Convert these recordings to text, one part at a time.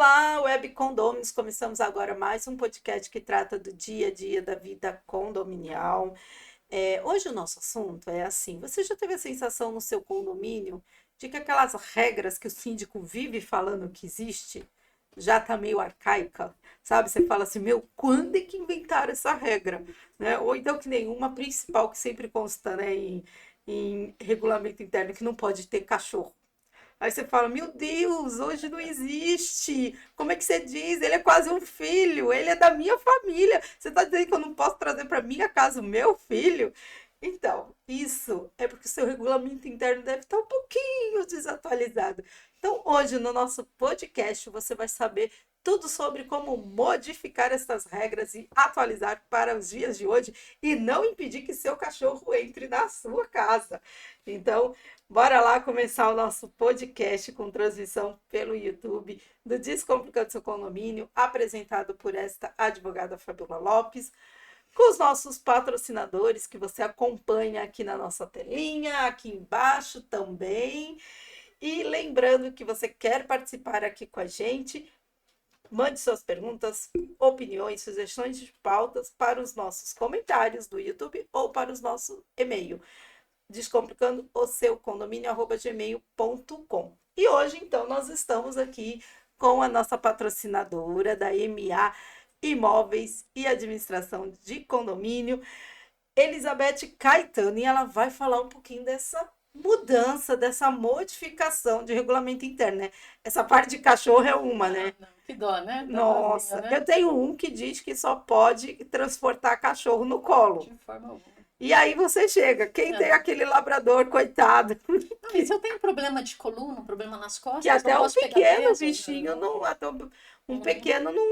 Olá, Web Condôminos. Começamos agora mais um podcast que trata do dia a dia da vida condominial. Hoje o nosso assunto é assim: você já teve a sensação no seu condomínio de que aquelas regras que o síndico vive falando que existe já tá meio arcaica? Sabe? Você fala assim, meu, quando é que inventaram essa regra? Né? Ou então que nenhuma principal que sempre consta, né, em regulamento interno, que não pode ter cachorro. Aí você fala, meu Deus, hoje não existe. Como é que você diz? Ele é quase um filho, ele é da minha família. Você está dizendo que eu não posso trazer para minha casa o meu filho? Então, isso é porque o seu regulamento interno deve estar um pouquinho desatualizado. Então, hoje no nosso podcast, você vai saber tudo sobre como modificar essas regras e atualizar para os dias de hoje e não impedir que seu cachorro entre na sua casa. Então, bora lá começar o nosso podcast com transmissão pelo YouTube do Descomplicando Seu Condomínio, apresentado por esta advogada Fabiola Lopes, com os nossos patrocinadores que você acompanha aqui na nossa telinha, aqui embaixo também. E lembrando que você quer participar aqui com a gente, mande suas perguntas, opiniões, sugestões de pautas para os nossos comentários do YouTube ou para os nossos e-mail descomplicando o seu condomínio@gmail.com. E hoje, então, nós estamos aqui com a nossa patrocinadora da MA Imóveis e Administração de Condomínio, Elizabeth Caetano, e ela vai falar um pouquinho dessa mudança, dessa modificação de regulamento interno, né? Essa parte de cachorro é uma, né? Não, que dó, né? Nossa, Né? eu tenho um que diz que só pode transportar cachorro no colo. De forma alguma. E aí você chega, quem tem aquele labrador, coitado, Não, e se eu tenho problema de coluna, um problema nas que costas, não até um posso pegar pequeno peso, bichinho, não, até um uhum, pequeno não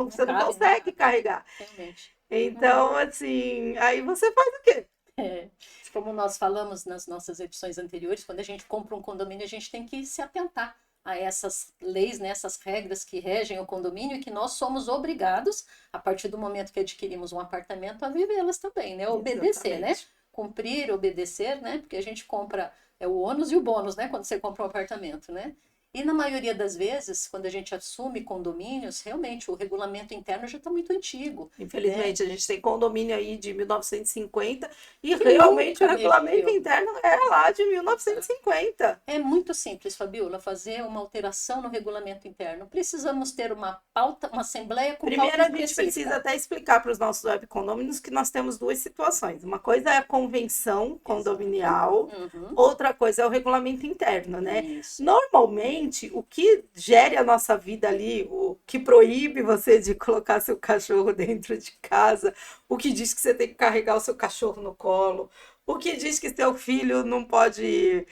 você não cabe, né? consegue carregar. Realmente. Então, assim, aí você faz o quê? É, como nós falamos nas nossas edições anteriores, quando a gente compra um condomínio, a gente tem que se atentar a essas leis, né, essas regras que regem o condomínio e que nós somos obrigados, a partir do momento que adquirimos um apartamento, a vivê-las também, né? Obedecer, né? Exatamente. Cumprir, obedecer, né? Porque a gente compra o ônus e o bônus, né? Quando você compra um apartamento, né? E na maioria das vezes, quando a gente assume condomínios, realmente o regulamento interno já está muito antigo, né? Infelizmente, a gente tem condomínio aí de 1950 e Que realmente o nunca regulamento mexeu. interno é lá de Exato. 1950. É muito simples, Fabiola, fazer uma alteração no regulamento interno. Precisamos ter uma pauta, uma assembleia com pauta Primeiro, a gente precisa específica. até explicar para os nossos webcondomínios que nós temos duas situações. Uma coisa é a convenção Exato. condominial, Uhum. outra coisa é o regulamento interno, né? Isso. Normalmente, o que gere a nossa vida ali, o que proíbe você de colocar seu cachorro dentro de casa, o que diz que você tem que carregar o seu cachorro no colo, o que diz que seu filho não pode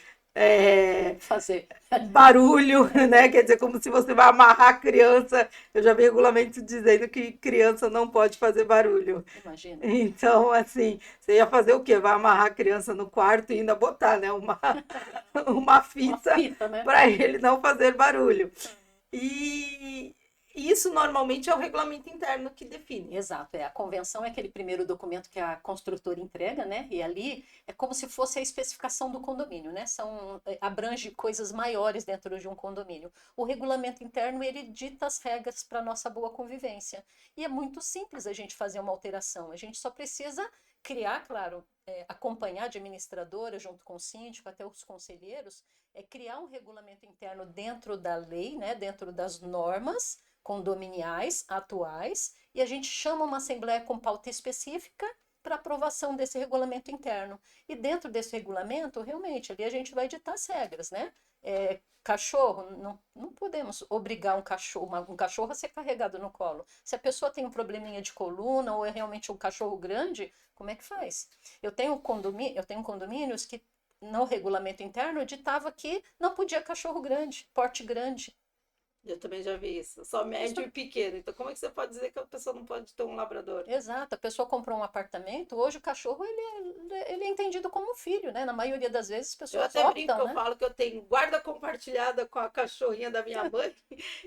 Fazer. barulho, né? Quer dizer, como se você vai amarrar a criança. Eu já vi regulamento dizendo que criança não pode fazer barulho. Imagina. Então, assim, você ia fazer o quê? Vai amarrar a criança no quarto e ainda botar, né? Uma Uma fita fita, né? para ele não fazer barulho. E isso normalmente é o regulamento interno que define. Exato, a convenção é aquele primeiro documento que a construtora entrega, né? E ali é como se fosse a especificação do condomínio, né? Abrange coisas maiores dentro de um condomínio. O regulamento interno, ele dita as regras para nossa boa convivência. E é muito simples a gente fazer uma alteração. A gente só precisa criar, claro, acompanhar a administradora junto com o síndico, até os conselheiros, criar um regulamento interno dentro da lei, né? Dentro das normas condominiais atuais e a gente chama uma assembleia com pauta específica para aprovação desse regulamento interno. E dentro desse regulamento, realmente, ali a gente vai ditar as regras, né? Cachorro, não podemos obrigar um cachorro a ser carregado no colo. Se a pessoa tem um probleminha de coluna ou é realmente um cachorro grande, como é que faz? Eu tenho condomínios que no regulamento interno ditava que não podia cachorro grande, porte grande. Eu também já vi isso. Só médio e pequeno. Então, como é que você pode dizer que a pessoa não pode ter um labrador? Exato, a pessoa comprou um apartamento, hoje o cachorro ele é entendido como um filho, né? Na maioria das vezes as Eu pessoas até brinco que optam, eu né? falo que eu tenho guarda compartilhada com a cachorrinha da minha mãe,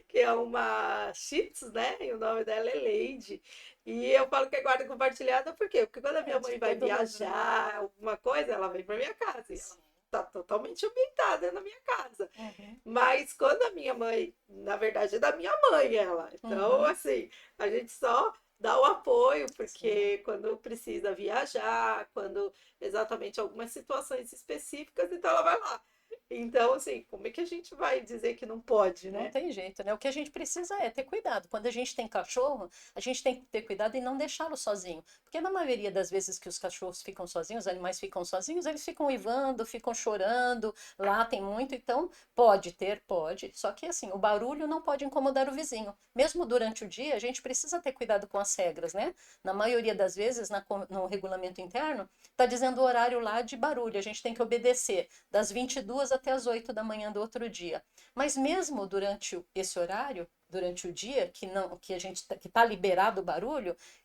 que é uma Shih Tzu, né? E o nome dela é Lady. E eu falo que é guarda compartilhada por quê? Porque quando a minha De mãe vai todo mundo, né? viajar, alguma coisa, ela vem para minha casa. E ela Sim. tá totalmente ambientada na minha casa. Uhum. Mas quando a minha mãe, na verdade é da minha mãe ela. Então, Uhum. assim, a gente só dá o apoio, Sim. porque quando precisa viajar, quando exatamente algumas situações específicas, então ela vai lá. Então, assim, como é que a gente vai dizer que não pode, Não né? tem jeito, né? O que a gente precisa é ter cuidado. Quando a gente tem cachorro, a gente tem que ter cuidado em não deixá-lo sozinho. Porque na maioria das vezes que os cachorros ficam sozinhos, os animais ficam sozinhos, eles ficam uivando, ficam chorando, latem muito. Então, pode ter, pode. Só que assim, o barulho não pode incomodar o vizinho. Mesmo durante o dia, a gente precisa ter cuidado com as regras, né? Na maioria das vezes, no regulamento interno, está dizendo o horário lá de barulho. A gente tem que obedecer das 22 até as 8 da manhã do outro dia. Mas mesmo durante esse horário, durante o dia, que a gente que está liberado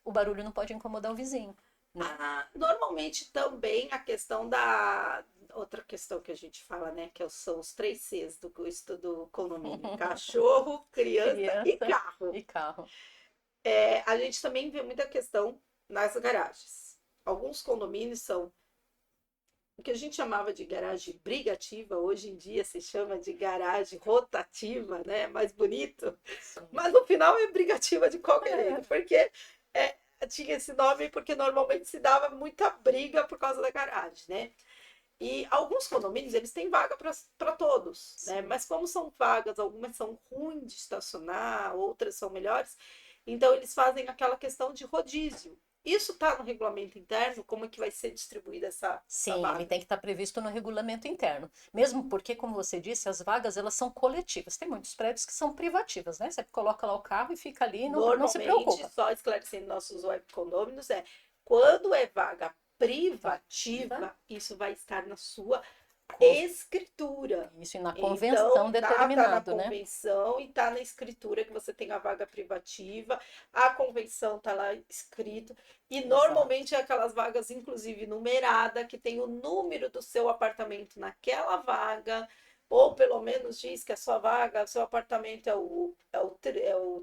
o barulho não pode incomodar o vizinho, né? Normalmente também a questão da. Outra questão que a gente fala, né? Que são os 3 Cs do custo do condomínio: cachorro, criança e Criança carro. e carro. A gente também vê muita questão nas garagens. Alguns condomínios são o que a gente chamava de garagem brigativa, hoje em dia se chama de garagem rotativa, né? Mais bonito. Sim. Mas no final é brigativa de qualquer É, jeito, porque tinha esse nome porque normalmente se dava muita briga por causa da garagem, né? E alguns condomínios, eles têm vaga para todos, né? sim. Mas como são vagas, algumas são ruins de estacionar, outras são melhores, então eles fazem aquela questão de rodízio. Isso está no regulamento interno, como é que vai ser distribuída essa Sim, ele vaga? tem que estar previsto no regulamento interno. Mesmo porque, como você disse, as vagas elas são coletivas. Tem muitos prédios que são privativas, né? Você coloca lá o carro e fica ali e não se Normalmente, preocupa. só esclarecendo nossos web condôminos, quando é vaga Privativa, privativa, isso vai estar na sua con- escritura. isso e na convenção Então, tá na determinado, né? convenção e tá na escritura que você tem a vaga privativa, a convenção tá lá escrito, e Exato. normalmente é aquelas vagas, inclusive numerada, que tem o número do seu apartamento naquela vaga, ou pelo menos diz que a sua vaga, o seu apartamento é o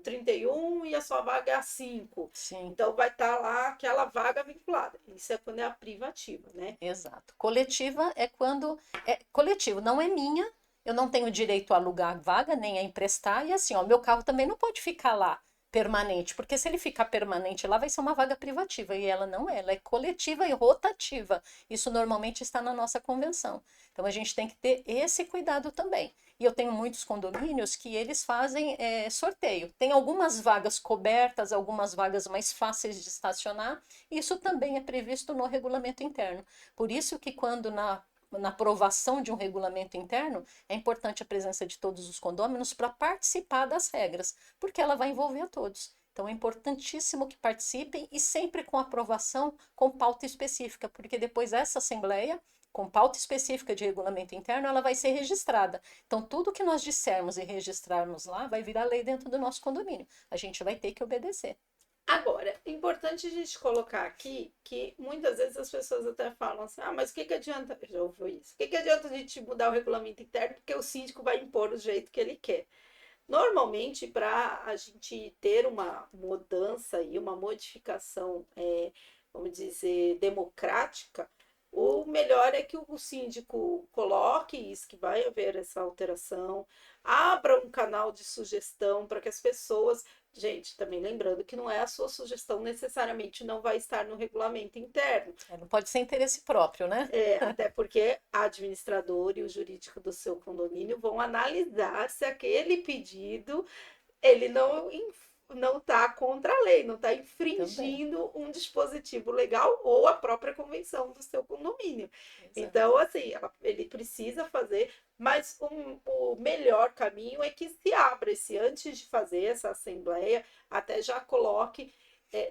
31 e a sua vaga é a 5. Sim. Então vai estar lá aquela vaga vinculada. Isso é quando é a privativa, né? Exato. Coletiva é quando é coletivo, não é minha, eu não tenho direito a alugar vaga, nem a emprestar, e assim, ó, meu carro também não pode ficar lá permanente, porque se ele ficar permanente lá, vai ser uma vaga privativa, e ela não é, ela é coletiva e rotativa. Isso normalmente está na nossa convenção. Então a gente tem que ter esse cuidado também. E eu tenho muitos condomínios que eles fazem sorteio. Tem algumas vagas cobertas, algumas vagas mais fáceis de estacionar. Isso também é previsto no regulamento interno. Por isso que quando na aprovação de um regulamento interno, é importante a presença de todos os condôminos para participar das regras, porque ela vai envolver a todos. Então é importantíssimo que participem e sempre com aprovação com pauta específica, porque depois essa assembleia, com pauta específica de regulamento interno, ela vai ser registrada. Então tudo que nós dissermos e registrarmos lá vai virar lei dentro do nosso condomínio. A gente vai ter que obedecer. Agora, é importante a gente colocar aqui que muitas vezes as pessoas até falam assim: mas o que, que adianta? Eu já ouvi isso. O que, que adianta a gente mudar o regulamento interno porque o síndico vai impor o jeito que ele quer? Normalmente, para a gente ter uma mudança e uma modificação, vamos dizer, democrática, o melhor é que o síndico coloque isso, que vai haver essa alteração, abra um canal de sugestão para que as pessoas. Gente, também lembrando que não é a sua sugestão necessariamente não vai estar no regulamento interno. Não pode ser interesse próprio, né? Até porque a administradora e o jurídico do seu condomínio vão analisar se aquele pedido ele não está contra a lei, não está Também. infringindo um dispositivo legal ou a própria convenção do seu condomínio. Exato. Então, assim, ele precisa fazer, mas o melhor caminho é que se abra esse antes de fazer essa assembleia, até já coloque.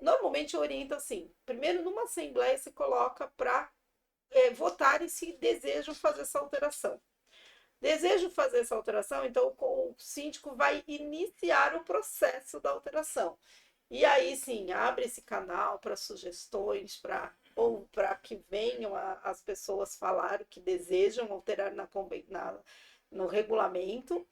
Normalmente orienta assim: primeiro, numa assembleia, se coloca para votarem se desejam fazer essa alteração. Desejo fazer essa alteração, então o síndico vai iniciar o processo da alteração. E aí sim, abre esse canal para sugestões, ou para que venham as pessoas falar o que desejam alterar no regulamento.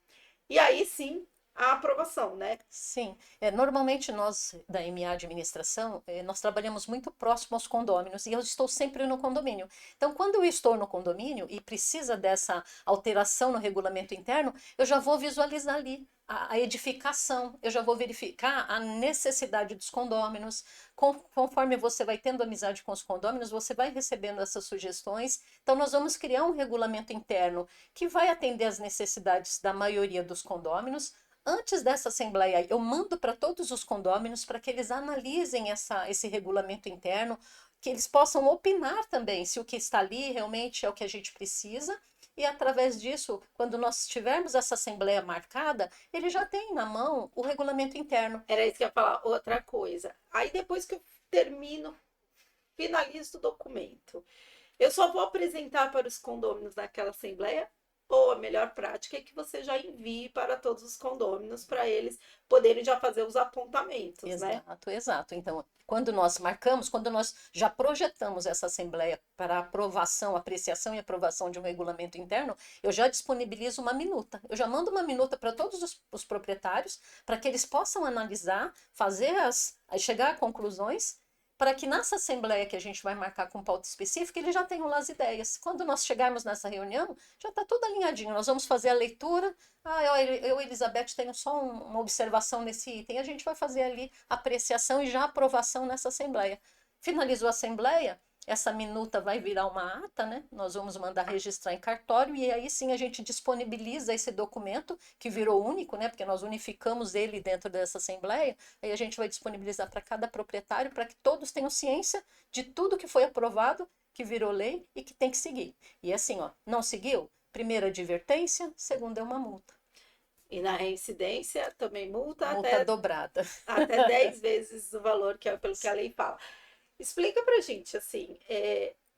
E aí sim, a aprovação, né? Sim, normalmente nós da MA Administração, nós trabalhamos muito próximo aos condôminos e eu estou sempre no condomínio. Então, quando eu estou no condomínio e precisa dessa alteração no regulamento interno, eu já vou visualizar ali a edificação, eu já vou verificar a necessidade dos condôminos. Conforme você vai tendo amizade com os condôminos, você vai recebendo essas sugestões. Então, nós vamos criar um regulamento interno que vai atender às necessidades da maioria dos condôminos. Antes dessa assembleia, eu mando para todos os condôminos para que eles analisem esse regulamento interno, que eles possam opinar também se o que está ali realmente é o que a gente precisa. E através disso, quando nós tivermos essa assembleia marcada, ele já tem na mão o regulamento interno. Era isso que eu ia falar. Outra coisa. Aí depois que eu termino, finalizo o documento, eu só vou apresentar para os condôminos naquela assembleia, ou a melhor prática é que você já envie para todos os condôminos para eles poderem já fazer os apontamentos, né? Exato, exato. Então, quando nós marcamos, quando nós já projetamos essa assembleia para aprovação, apreciação e aprovação de um regulamento interno, eu já disponibilizo uma minuta. Eu já mando uma minuta para todos os proprietários, para que eles possam analisar, chegar a conclusões, para que nessa assembleia que a gente vai marcar com pauta específica, eles já tenham lá as ideias. Quando nós chegarmos nessa reunião, já está tudo alinhadinho. Nós vamos fazer a leitura. Elizabeth, tenho só uma observação nesse item. A gente vai fazer ali a apreciação e já aprovação nessa assembleia. Finalizou a assembleia, essa minuta vai virar uma ata, né? Nós vamos mandar registrar em cartório e aí sim a gente disponibiliza esse documento que virou único, né? Porque nós unificamos ele dentro dessa assembleia. Aí a gente vai disponibilizar para cada proprietário para que todos tenham ciência de tudo que foi aprovado, que virou lei e que tem que seguir. E assim, ó, não seguiu? Primeira advertência, segunda é uma multa. E na reincidência também multa Multa dobrada. até 10 vezes o valor que é pelo que a lei fala. Explica pra gente, assim,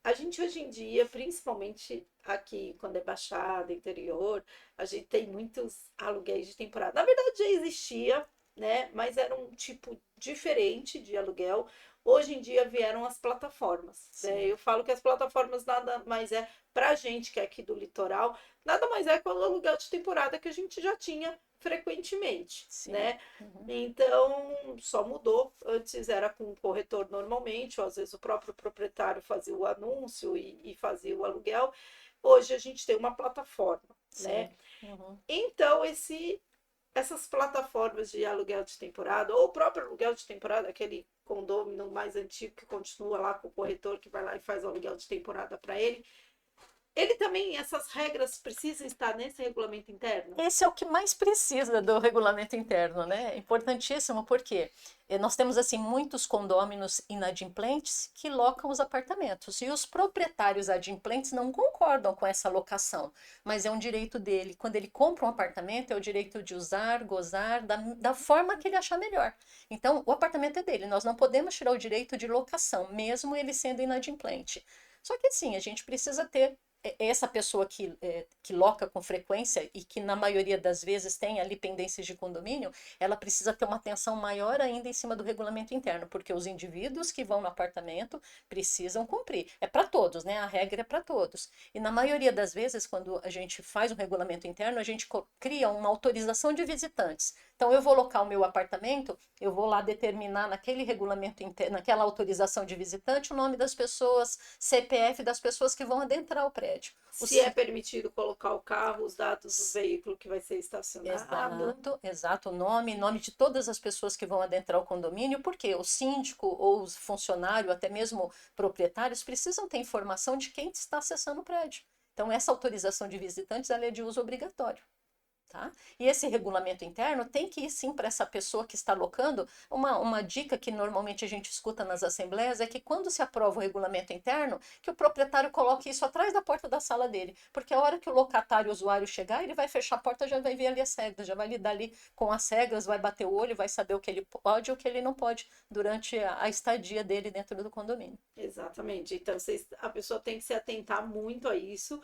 a gente hoje em dia, principalmente aqui, quando é baixada, interior, a gente tem muitos aluguéis de temporada. Na verdade, já existia, né? Mas era um tipo diferente de aluguel. Hoje em dia vieram as plataformas, né? Eu falo que as plataformas nada mais é, pra gente que é aqui do litoral, nada mais é que o aluguel de temporada que a gente já tinha frequentemente, Sim. né? Uhum. Então, só mudou. Antes era com o corretor normalmente, ou às vezes o próprio proprietário fazia o anúncio e fazia o aluguel. Hoje a gente tem uma plataforma, Sim. né? Uhum. Então, essas plataformas de aluguel de temporada, ou o próprio aluguel de temporada, aquele condomínio mais antigo que continua lá com o corretor que vai lá e faz o aluguel de temporada para ele também, essas regras precisam estar nesse regulamento interno? Esse é o que mais precisa do regulamento interno, né? É importantíssimo porque nós temos assim muitos condôminos inadimplentes que locam os apartamentos e os proprietários adimplentes não concordam com essa locação, mas é um direito dele. Quando ele compra um apartamento, é o direito de usar, gozar da forma que ele achar melhor. Então, o apartamento é dele, nós não podemos tirar o direito de locação, mesmo ele sendo inadimplente. Só que sim, a gente precisa ter essa pessoa que loca com frequência e que na maioria das vezes tem ali pendências de condomínio, ela precisa ter uma atenção maior ainda em cima do regulamento interno, porque os indivíduos que vão no apartamento precisam cumprir. É para todos, né? A regra é para todos. E na maioria das vezes, quando a gente faz um regulamento interno, a gente cria uma autorização de visitantes. Então, eu vou locar o meu apartamento, eu vou lá determinar naquele regulamento interno, naquela autorização de visitante, o nome das pessoas, CPF das pessoas que vão adentrar o prédio. Se é permitido colocar o carro, os dados do veículo que vai ser estacionado. Exato, exato, o nome de todas as pessoas que vão adentrar o condomínio, porque o síndico ou o funcionário, até mesmo proprietários, precisam ter informação de quem está acessando o prédio. Então, essa autorização de visitantes, ela é de uso obrigatório. Tá? E esse regulamento interno tem que ir sim para essa pessoa que está locando. Uma dica que normalmente a gente escuta nas assembleias é que quando se aprova o regulamento interno, que o proprietário coloque isso atrás da porta da sala dele, porque a hora que o locatário, o usuário chegar, ele vai fechar a porta, já vai ver ali as regras, já vai lidar ali com as regras, vai bater o olho, vai saber o que ele pode e o que ele não pode durante a estadia dele dentro do condomínio. Exatamente. Então, a pessoa tem que se atentar muito a isso,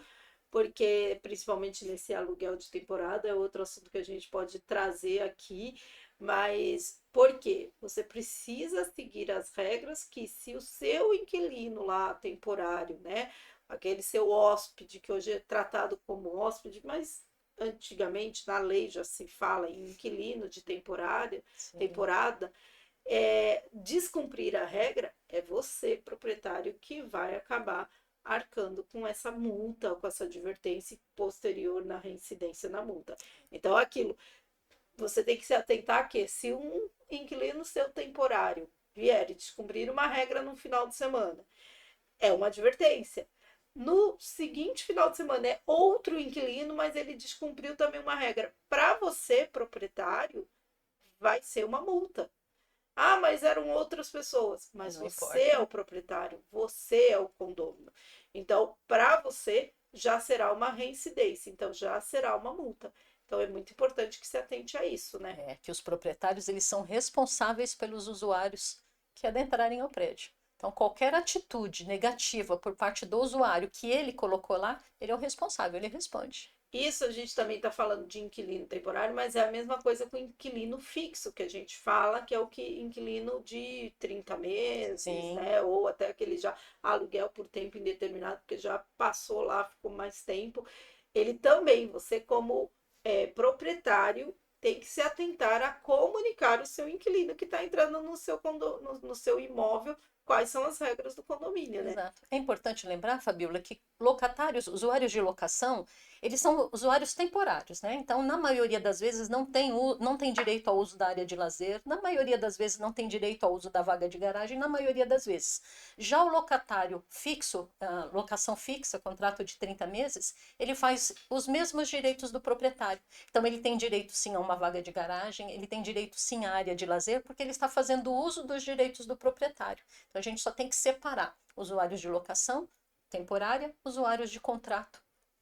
porque principalmente nesse aluguel de temporada é outro assunto que a gente pode trazer aqui, mas por quê? Você precisa seguir as regras que se o seu inquilino lá temporário, né, aquele seu hóspede que hoje é tratado como hóspede, mas antigamente na lei já se fala em inquilino de Sim. temporada, descumprir a regra é você, proprietário, que vai acabar arcando com essa multa, com essa advertência posterior na reincidência na multa. Então, aquilo, você tem que se atentar que se um inquilino seu temporário vier e descumprir uma regra no final de semana, é uma advertência. No seguinte final de semana é outro inquilino, mas ele descumpriu também uma regra. Para você, proprietário, vai ser uma multa. Ah, mas eram outras pessoas. Mas Não você importa. é o proprietário, você é o condômino. Então, para você, já será uma reincidência, então já será uma multa. Então, é muito importante que se atente a isso, né? É que os proprietários eles são responsáveis pelos usuários que adentrarem ao prédio. Então, qualquer atitude negativa por parte do usuário que ele colocou lá, ele é o responsável, ele responde. Isso a gente também está falando de inquilino temporário, mas é a mesma coisa com inquilino fixo, que a gente fala, que é o que inquilino de 30 meses, Sim, né? Ou até aquele já aluguel por tempo indeterminado, porque já passou lá, ficou mais tempo. Ele também, você como proprietário, tem que se atentar a comunicar o seu inquilino que está entrando no seu imóvel, quais são as regras do condomínio, né? exato. É importante lembrar, Fabiola, que locatários, usuários de locação, eles são usuários temporários, né? Então, na maioria das vezes, não tem direito ao uso da área de lazer, na maioria das vezes, não tem direito ao uso da vaga de garagem, na maioria das vezes. Já o locatário fixo, locação fixa, contrato de 30 meses, ele faz os mesmos direitos do proprietário. Então, ele tem direito, sim, a uma vaga de garagem, ele tem direito, sim, à área de lazer, porque ele está fazendo uso dos direitos do proprietário. Então, a gente só tem que separar usuários de locação temporária, usuários de contrato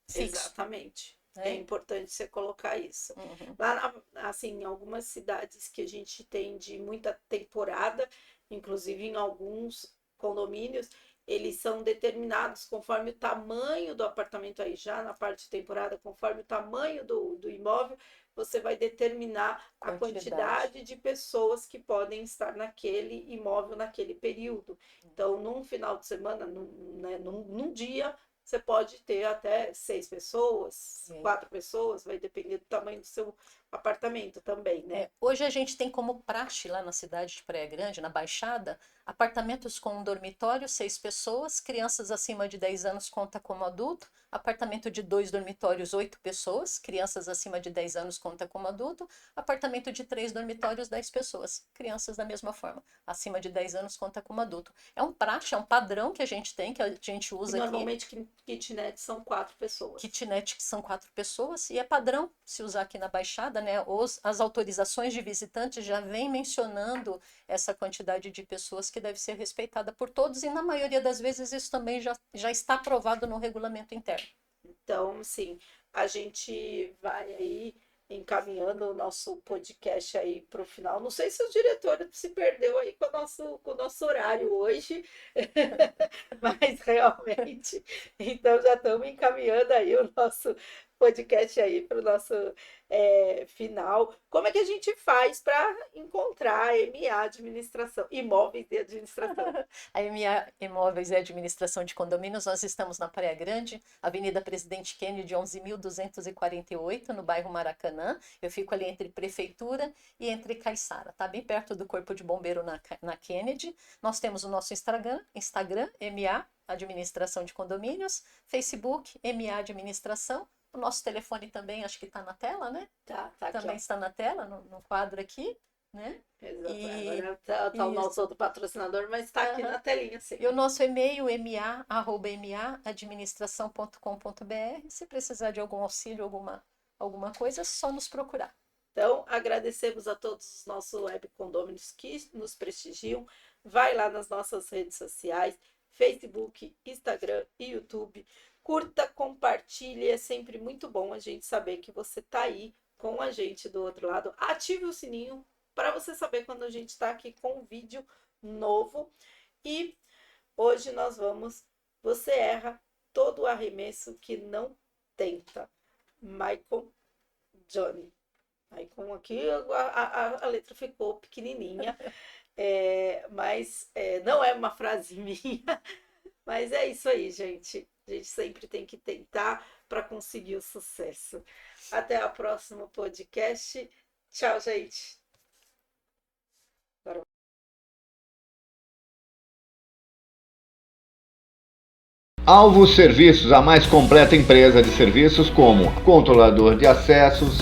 fixo, Exatamente. É né? importante você colocar isso. Uhum. Lá, assim, em algumas cidades que a gente tem de muita temporada, inclusive em alguns condomínios, eles são determinados conforme o tamanho do apartamento aí já na parte de temporada, conforme o tamanho do imóvel, você vai determinar a Quantidade. quantidade de pessoas que podem estar naquele imóvel naquele período. Então, num final de semana, num dia, você pode ter até 6 pessoas, Sim. 4 pessoas, vai depender do tamanho do seu apartamento também, né? Hoje a gente tem como praxe lá na cidade de Praia Grande, na Baixada, apartamentos com um dormitório, 6 pessoas, crianças acima de 10 anos conta como adulto, apartamento de 2 dormitórios, 8 pessoas, crianças acima de 10 anos conta como adulto, apartamento de 3 dormitórios, 10 pessoas, crianças da mesma forma, acima de 10 anos conta como adulto. É um praxe, é um padrão que a gente tem, que a gente E usa aqui. normalmente kitnet são 4 pessoas. Kitnet, que são 4 pessoas, e é padrão se usar aqui na Baixada, né? As autorizações de visitantes já vêm mencionando essa quantidade de pessoas que deve ser respeitada por todos, e na maioria das vezes isso também já está aprovado no regulamento interno. Então, sim, a gente vai aí encaminhando o nosso podcast aí para o final. Não sei se o diretor se perdeu aí com o nosso horário hoje, mas realmente, então já estamos encaminhando aí o nosso podcast aí para o nosso final. Como é que a gente faz para encontrar a MA Administração, Imóveis e Administração? A MA Imóveis e Administração de Condomínios, nós estamos na Praia Grande, Avenida Presidente Kennedy, 11.248, no bairro Maracanã. Eu fico ali entre Prefeitura e entre Caiçara, tá bem perto do Corpo de Bombeiro na Kennedy. Nós temos o nosso Instagram, MA Administração de Condomínios, Facebook, MA Administração. O nosso telefone também, acho que está na tela, né? Tá aqui, Também ó. está na tela, no quadro aqui, né? Exato. E Agora tá o nosso isso. outro patrocinador, mas está aqui Aham. na telinha E o sempre. nosso e-mail, ma@administração.com.br. Se precisar de algum auxílio, alguma coisa, é só nos procurar. Então, agradecemos a todos os nossos web condôminos que nos prestigiam. Vai lá nas nossas redes sociais, Facebook, Instagram e YouTube. Curta, compartilhe, é sempre muito bom a gente saber que você está aí com a gente do outro lado. Ative o sininho para você saber quando a gente está aqui com um vídeo novo. E hoje nós vamos. Você erra todo o arremesso que não tenta. Michael Johnny. Aí com aqui a letra ficou pequenininha, mas não é uma frase minha, Mas é isso aí, gente. A gente sempre tem que tentar para conseguir o sucesso. Até o próximo podcast. Tchau, gente. Agora Alvos Serviços, a mais completa empresa de serviços como controlador de acessos,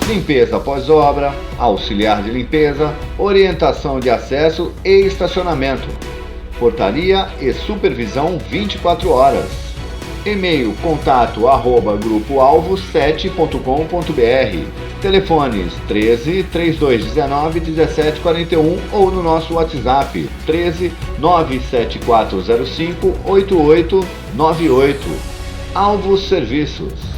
limpeza pós-obra, auxiliar de limpeza, orientação de acesso e estacionamento, portaria e supervisão 24 horas. E-mail contato@grupoalvo7.com.br. Telefones 13 3219 1741 ou no nosso WhatsApp 13 97405 8898. Alvos Serviços.